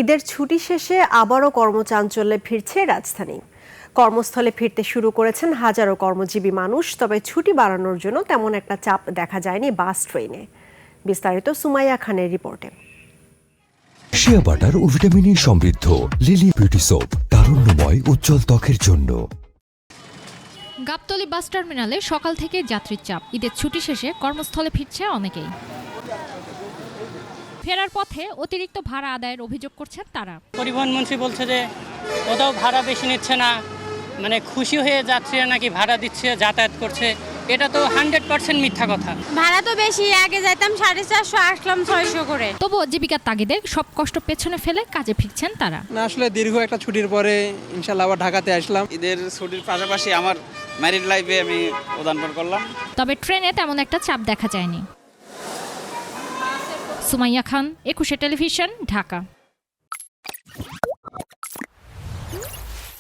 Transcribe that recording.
ঈদের ছুটি শেষে আবারও কর্মচাঞ্চল্যে ফিরছে রাজধানী। কর্মস্থলে ফিরতে শুরু করেছেন হাজারো কর্মজীবী মানুষ। তবে ছুটি বাড়ানোর জন্য তেমন একটা চাপ দেখা যায়নি বাস ট্রেনে। বিস্তারিত সুমাইয়া খানের রিপোর্টে। শিয়া বাটার ও ভিটামিন সমৃদ্ধ লিলি বিউটি সোপ, তারুণ্যময় উজ্জ্বল ত্বকের জন্য। গাবতলী বাস টার্মিনালে সকাল থেকে যাত্রীর চাপ। ঈদের ছুটি শেষে কর্মস্থলে ফিরছে অনেকেই। ফেরার পথে অতিরিক্ত ভাড়া আদায়ের অভিযোগ করছেন তারা। পরিবহন মন্ত্রী বলছে যে কোথাও ভাড়া বেশি নিচ্ছে না, মানে খুশি হয়ে যাত্রীরা নাকি ভাড়া দিচ্ছে, যাতায়াত করছে। এটা তো 100% মিথ্যা কথা। ভাড়া তো বেশি, আগে যাইতাম 450, আসলাম 600 করে। তবুও জীবিকার তাগিদে সব কষ্ট পেছনে ফেলে কাজে ফিরছেন তারা। না, আসলে দীর্ঘ একটা ছুটির পরে ইনশাল্লাহ আবার ঢাকাতে আসলাম। ঈদের ছুটির পাশাপাশি আমার ম্যারিড লাইফে আমি পদার্পণ করলাম। তবে ট্রেনে তেমন একটা চাপ দেখা যায়নি। সুমাইয়া খান, 21 টেলিভিশন, ঢাকা।